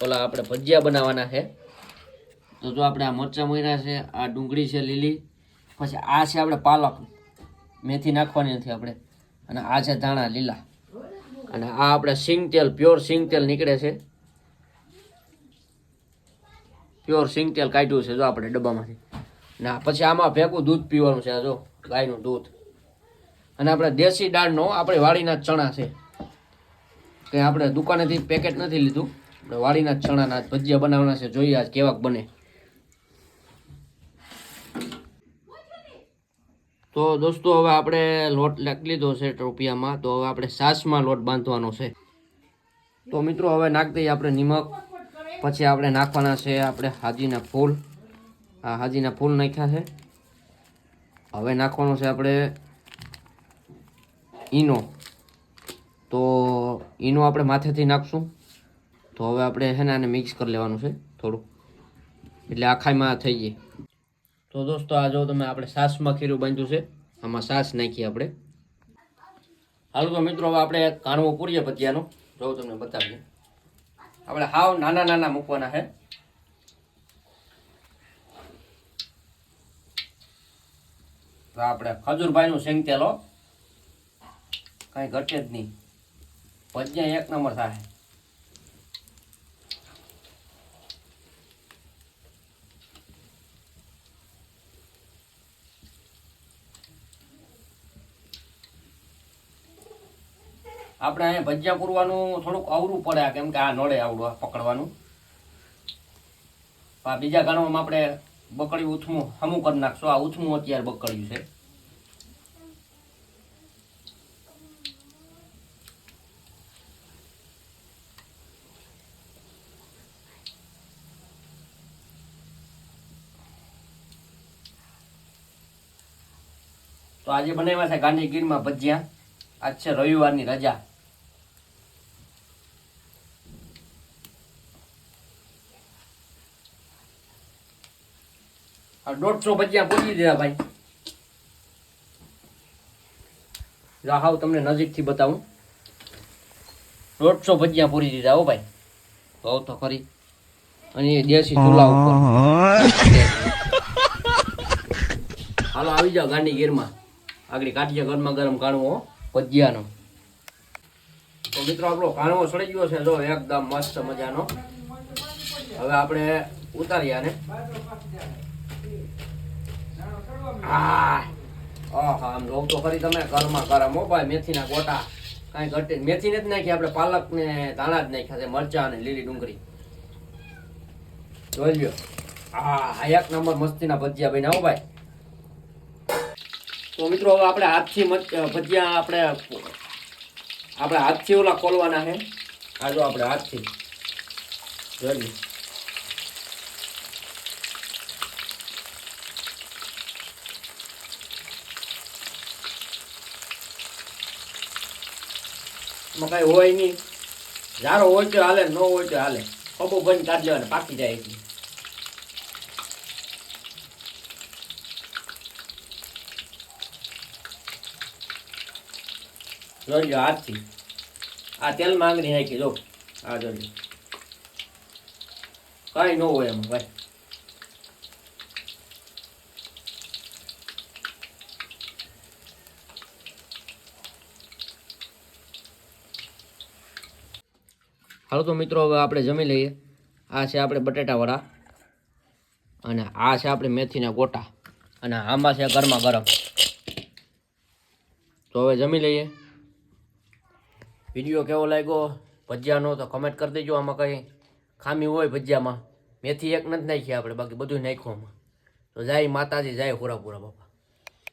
ઓલા આપણે ભજીયા બનાવવાના છે. તો જો આપણે આ મરચાં મોયરા છે, આ ડુંગળી છે લીલી, પછી આ છે આપણે પાલક, મેથી નાખવાની નથી આપણે, અને આ છે ધાણા લીલા, અને આ આપણે સિંગ તેલ, પ્યોર સિંગ તેલ નીકળે છે, પ્યોર સિંગ તેલ કાઢ્યું છે જો આપણે ડબ્બામાંથી. ને પછી આમાં ભેગું દૂધ પીવાનું છે, જો ગાયનું દૂધ, અને આપણે દેશી દાળનો આપણે વાડીના ચણા છે, કંઈ આપણે દુકાનેથી પેકેટ નથી લીધું, વાડીના ચણાના ભજીયા બનાવવાના છે. જોઈએ આજ કેવાક બને. તો દોસ્તો હવે આપણે લોટ લાગી લીધો છે ટોપિયામાં. તો હવે આપણે છાશમાં લોટ બાંધવાનો છે. તો મિત્રો હવે નાખી દઈએ આપણે નિમક. પછી આપણે નાખવાના છે આપણે હાજીના ફૂલ. આ હાજીના ફૂલ નાખ્યા છે. હવે નાખવાનો છે આપણે ઈનો. તો ઈનો આપણે માથેથી નાખશું. તો હવે આપણે છે ને આને મિક્સ કરી લેવાનું છે થોડું, એટલે આખાઈમાં થઈ જાય. તો દોસ્તો આ જો તમે આપણે છાશમાં ખીરું બાંધ્યું છે, આમાં છાશ નાખીએ આપણે. હાલો તો મિત્રો હવે આપણે કાણવો પૂરીએ ભજીયાનો, જો તમને બતાવીએ. આપણે હાવ નાના નાના મૂકવાના છે. તો આપણે ખજૂરભાઈનું શેંગ તેલ, કાંઈ ઘટે જ નહીં, ભજીયા એક નંબર થાય. આપણે અહીંયા ભજીયા પૂરવાનું થોડુંક અવરું પડે, કેમ કે આ નડે આવડું પકડવાનું. આ બીજા ગાણવામાં આપણે બકડ્યું ઉથમું હમું કરી નાખશું. આ ઉથમું અત્યારે બકડ્યું છે. તો આજે બનાવ્યા છે ગાંધીગીરમાં ભજીયા. આજ છે રવિવારની રજા. આ 150 ભજીયા પૂરી દીધા ભાઈ. હાવ તમને નજીકથી બતાવું. 150 ભજીયા પૂરી દીધા હો ભાઈ. બહુ તો ખરી. અને એ દેશી ચૂલા ઉપર. હાલો આવી જાઓ ગાંધીગીરમાં. આગળ કાઢીએ ગરમા ગરમ કાણવો ભજીયાનો. તો મિત્રો આપણો કાણવો સડી ગયો છે જો એકદમ મસ્ત મજાનો. હવે આપણે ઉતારીએ આને. આમ રોગ તો ખરી તમે ઘરમાં ગરમ હો ભાઈ. મેથીના ગોટા કાંઈ ઘટે. મેથી નથી નાખી આપણે, પાલક ને ધાણા જ નાખ્યા છે, મરચા અને લીલી ડુંગળી. જોઈ લ્યો. એક નંબર મસ્તીના ભજીયા બન્યા હો ભાઈ. તો મિત્રો હવે આપણે હાથથી ભજીયા આપણે હાથથી ઓલા ખોલવાના છે. આ જો આપણે હાથથી જોઈ લ્યો. કઈ હોય નહીં, જારો હોય તો હાલે, ન હોય તો હાલે. ખોબો બંધ કાઢી લેવાને, પાકી જાય એટલે. જોઈ લો હાથથી. આ તેલમાં આંગળી નાખી જો. આ જોઈ લો, કઈ ન હોય એમાં ભાઈ. હાલો તો મિત્રો હવે આપણે જમી લઈએ. આ છે આપણે બટેટાવાળા, અને આ છે આપણે મેથીના ગોટા, અને આંબા છે ગરમા ગરમ. તો હવે જમી લઈએ. વિડીયો કેવો લાગ્યો ભજીયાનો તો કમેન્ટ કરી દેજો. આમાં કંઈ ખામી હોય ભજીયામાં, મેથી એક નથી નાખી આપણે, બાકી બધું નાખ્યું આમાં. તો જય માતાજી, જય પૂરા બાપા.